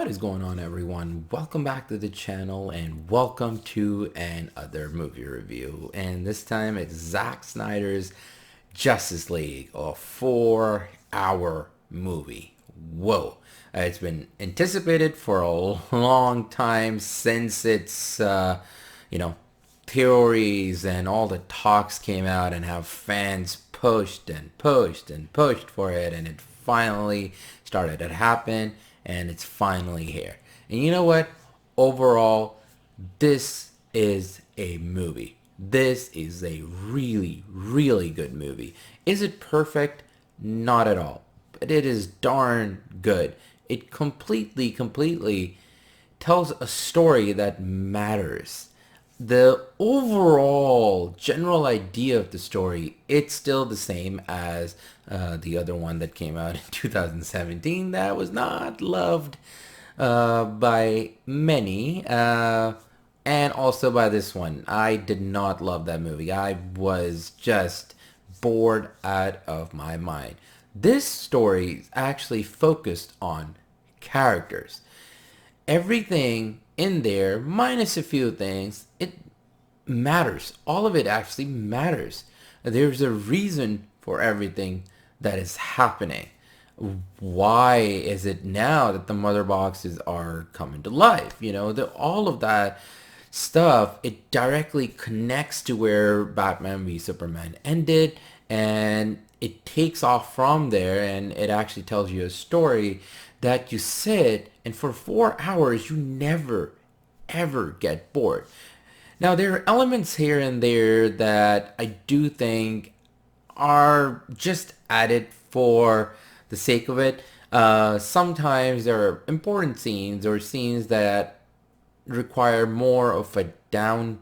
What is going on, everyone? Welcome back to the channel and welcome to another movie review. And this time it's Zack Snyder's Justice League, a 4-hour movie. Whoa. It's been anticipated for a long time since its, theories and all the talks came out and how fans pushed and pushed and pushed for it, and it finally started to happen, and it's finally here. And you know what? Overall, this is a movie. This is a really, really good movie. Is it perfect? Not at all. But it is darn good. It completely tells a story that matters. The overall general idea of the story, it's still the same as the other one that came out in 2017 that was not loved by many, and also by this one. I did not love that movie. I was just bored out of my mind. This story is actually focused on characters. Everything in there, minus a few things, it matters. All of it actually matters. There's a reason for everything that is happening. Why is it now that the mother boxes are coming to life? All of that stuff, it directly connects to where Batman v Superman ended, and it takes off from there, and it actually tells you a story that you sit and for 4 hours you never ever get bored. Now, there are elements here and there that I do think are just added for the sake of it. Sometimes there are important scenes or scenes that require more of a down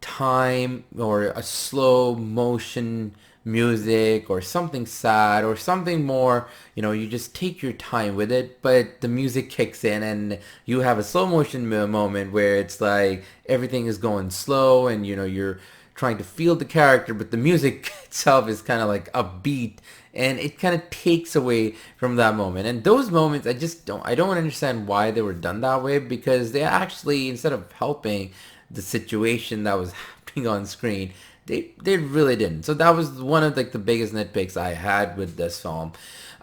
time or a slow motion music or something sad or something more, you just take your time with it, but the music kicks in and you have a slow motion moment where it's like everything is going slow and you're trying to feel the character, but the music itself is kind of like upbeat, and it kind of takes away from that moment. And those moments, I don't understand why they were done that way, because they actually, instead of helping the situation that was happening on screen, they really didn't. So that was one of the biggest nitpicks I had with this film.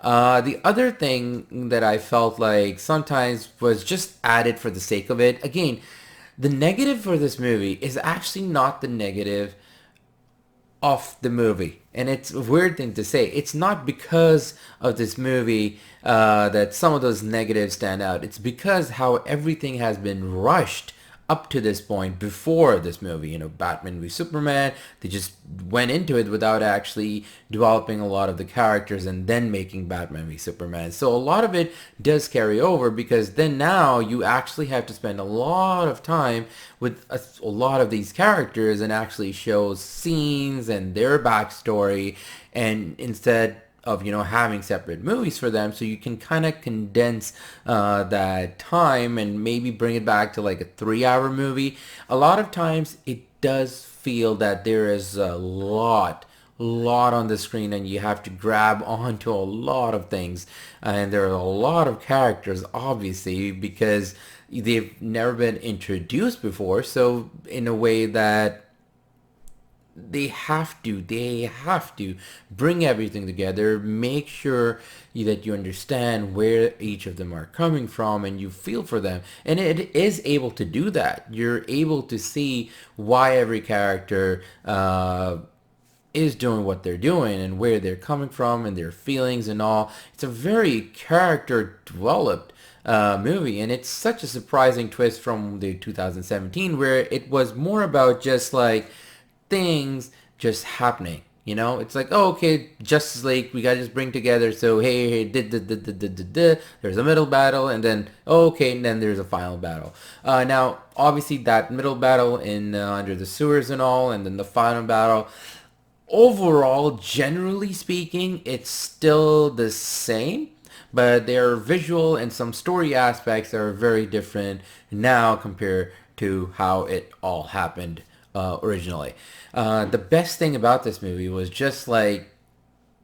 The other thing that I felt like sometimes was just added for the sake of it. Again, the negative for this movie is actually not the negative of the movie. And it's a weird thing to say. It's not because of this movie that some of those negatives stand out. It's because how everything has been rushed up to this point before this movie. Batman v Superman, they just went into it without actually developing a lot of the characters and then making Batman v Superman. So a lot of it does carry over, because then now you actually have to spend a lot of time with a lot of these characters and actually show scenes and their backstory, and instead of having separate movies for them, so you can kind of condense that time and maybe bring it back to like a 3-hour movie. A lot of times it does feel that there is a lot on the screen and you have to grab onto a lot of things, and there are a lot of characters, obviously, because they've never been introduced before. So in a way that they have to bring everything together, make sure that you understand where each of them are coming from and you feel for them, and it is able to do that. You're able to see why every character is doing what they're doing and where they're coming from and their feelings and all. It's a very character developed movie, and it's such a surprising twist from the 2017, where it was more about just like things just happening. It's like, oh, okay, Justice League, we gotta just bring together. So hey, there's a middle battle, and then okay, and then there's a final battle. Now, obviously, that middle battle in under the sewers and all, and then the final battle. Overall, generally speaking, it's still the same, but there are visual and some story aspects that are very different now compared to how it all happened originally. The best thing about this movie was just like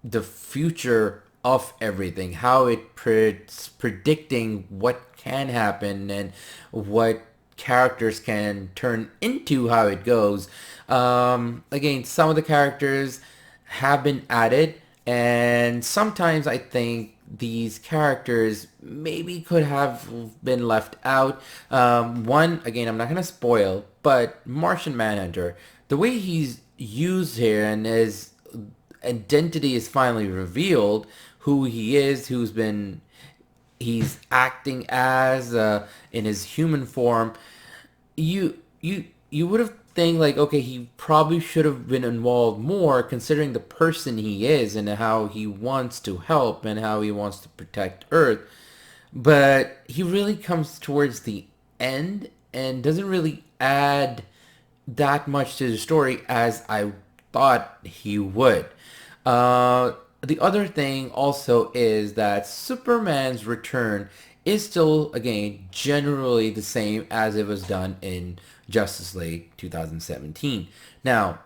the future of everything, how it's predicting what can happen and what characters can turn into, how it goes. Again, some of the characters have been added, and sometimes I think these characters maybe could have been left out. One, again, I'm not going to spoil, but Martian Manhunter, the way he's used here and his identity is finally revealed, who he is, he's acting as in his human form. You would have think like, okay, he probably should have been involved more considering the person he is and how he wants to help and how he wants to protect Earth. But he really comes towards the end and doesn't really add that much to the story as I thought he would. The other thing also is that Superman's return is still, again, generally the same as it was done in Justice League 2017. Now,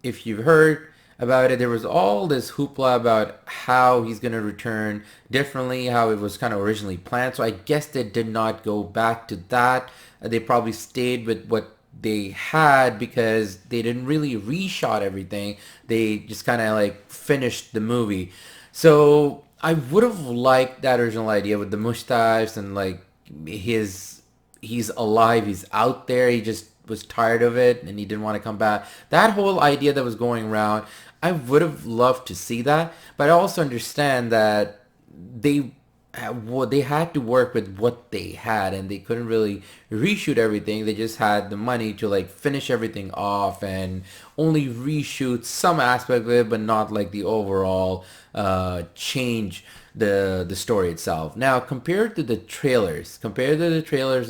if you've heard about it, there was all this hoopla about how he's going to return differently, how it was kind of originally planned. So I guess they did not go back to that. They probably stayed with what they had because they didn't really reshot everything. They just kind of like finished the movie. So I would have liked that original idea with the mustache and like he's alive, he's out there, he just was tired of it and he didn't want to come back. That whole idea that was going around, I would have loved to see that, but I also understand that they they had to work with what they had and they couldn't really reshoot everything. They just had the money to like finish everything off and only reshoot some aspect of it, but not like the overall change the story itself. Now compared to the trailers,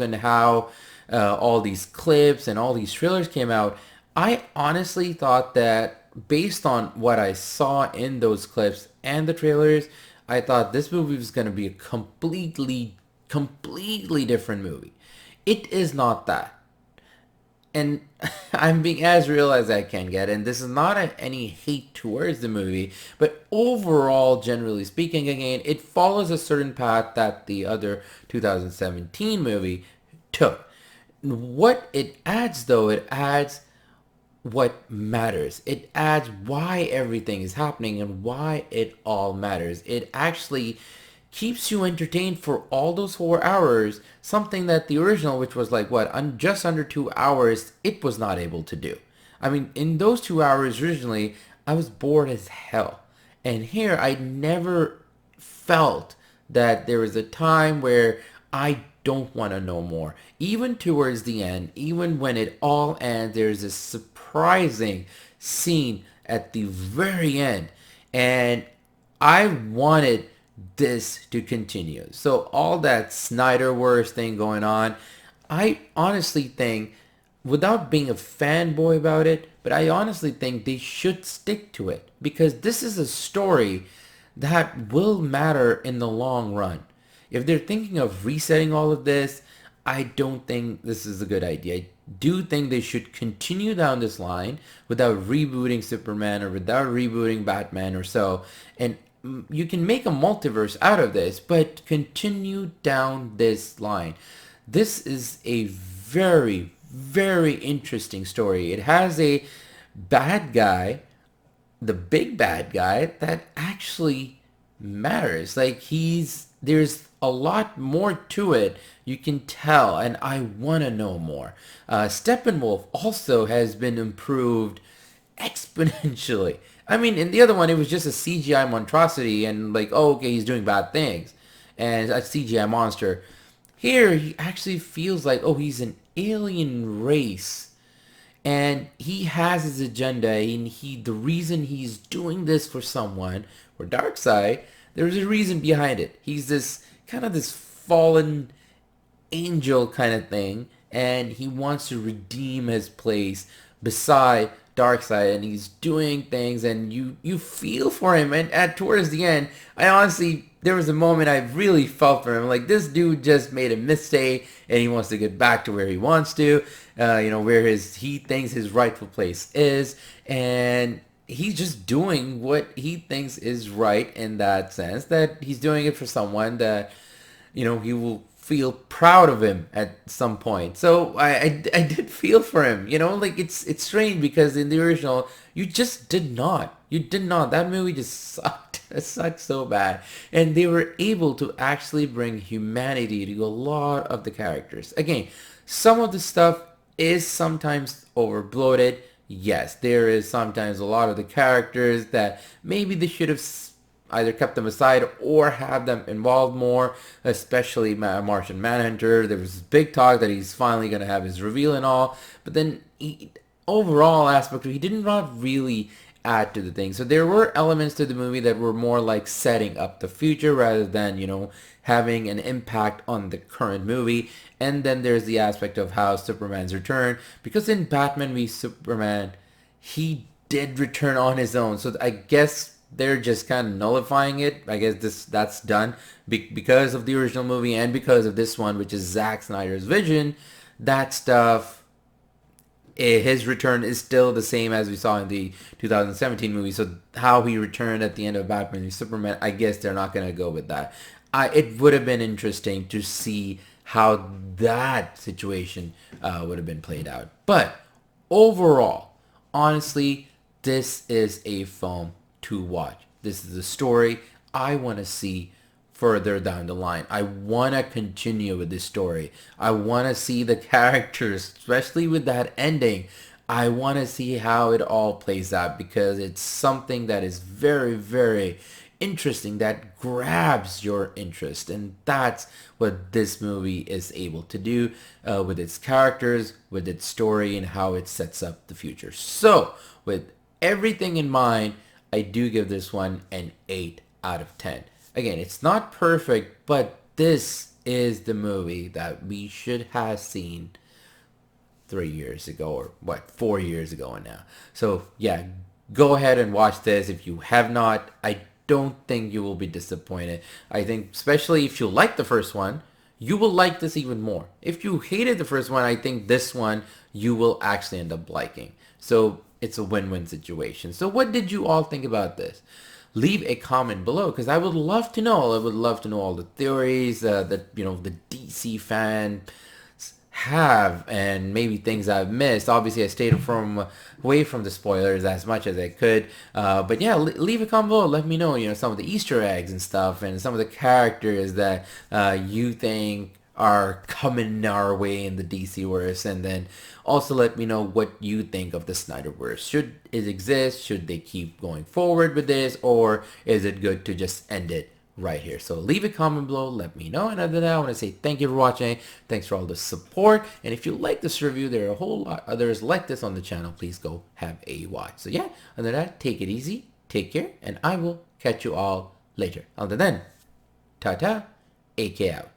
and how all these clips and all these trailers came out, I honestly thought that based on what I saw in those clips and the trailers, I thought this movie was going to be a completely different movie. It is not that. And I'm being as real as I can get, and this is not any hate towards the movie, but overall, generally speaking, again, it follows a certain path that the other 2017 movie took. What it adds, though, it adds what matters. It adds why everything is happening and why it all matters. It actually keeps you entertained for all those 4 hours, something that the original, which was like what, just under 2 hours, it was not able to do. I mean, in those 2 hours originally, I was bored as hell. And here, I never felt that there was a time where I don't want to know more. Even towards the end, even when it all ends, there's a surprising scene at the very end. And I wanted this to continue. So all that Snyderverse thing going on, I honestly think, without being a fanboy about it, but I honestly think they should stick to it because this is a story that will matter in the long run. If they're thinking of resetting all of this, I don't think this is a good idea. I do think they should continue down this line without rebooting Superman or without rebooting Batman or so. And you can make a multiverse out of this, but continue down this line. This is a very, very interesting story. It has a bad guy, the big bad guy, that actually matters. Like there's a lot more to it. You can tell, and I want to know more. Steppenwolf also has been improved exponentially. I mean, in the other one, it was just a CGI monstrosity and like, oh, okay, he's doing bad things. And a CGI monster. Here, he actually feels like, oh, he's an alien race. And he has his agenda, and the reason he's doing this for someone, for Darkseid, there's a reason behind it. He's this fallen angel kind of thing, and he wants to redeem his place beside Darkseid, and he's doing things, and you feel for him. And towards the end, there was a moment I really felt for him. Like, this dude just made a mistake, and he wants to get back to where he wants to, where he thinks his rightful place is. And he's just doing what he thinks is right in that sense, that he's doing it for someone that, he will feel proud of him at some point. So I did feel for him, like it's strange because in the original, you just did not. You did not. That movie just sucked. It sucked so bad. And they were able to actually bring humanity to a lot of the characters. Again, some of the stuff is sometimes overbloated. Yes, there is sometimes a lot of the characters that maybe they should have either kept them aside or have them involved more, especially Martian Manhunter. There was big talk that he's finally going to have his reveal and all, but then overall aspect, he did not really add to the thing. So there were elements to the movie that were more like setting up the future rather than, having an impact on the current movie. And then there's the aspect of how Superman's return, because in Batman v Superman, he did return on his own. So I guess they're just kind of nullifying it. I guess that's done because of the original movie and because of this one, which is Zack Snyder's vision. That stuff, his return is still the same as we saw in the 2017 movie. So how he returned at the end of Batman v Superman, I guess they're not going to go with that. It would have been interesting to see how that situation would have been played out. But overall, honestly, this is a film to watch. This is a story I want to see further down the line. I want to continue with this story. I want to see the characters, especially with that ending. I want to see how it all plays out because it's something that is very, very interesting, that grabs your interest, and that's what this movie is able to do with its characters, with its story, and how it sets up the future. So with everything in mind, I do give this one an 8 out of 10. Again, it's not perfect, but this is the movie that we should have seen 3 years ago, or 4 years ago now. So yeah, go ahead and watch this if you have not. I don't think you will be disappointed. I think especially if you like the first one, you will like this even more. If you hated the first one, I think this one you will actually end up liking. So it's a win-win situation. So what did you all think about this? Leave a comment below because I would love to know. I would love to know all the theories that the DC fan have, and maybe things I've missed. Obviously, I stayed away from the spoilers as much as I could. But yeah, leave a comment below. Let me know, some of the Easter eggs and stuff, and some of the characters that you think are coming our way in the DC-verse. And then also let me know what you think of the Snyderverse. Should it exist? Should they keep going forward with this? Or is it good to just end it right here? So leave a comment below, let me know. And other than that, I want to say thank you for watching. Thanks for all the support. And if you like this review, there are a whole lot others like this on the channel. Please go have a watch. So yeah, other than that, take it easy, take care, and I will catch you all later. Until then, ta-ta, AK out.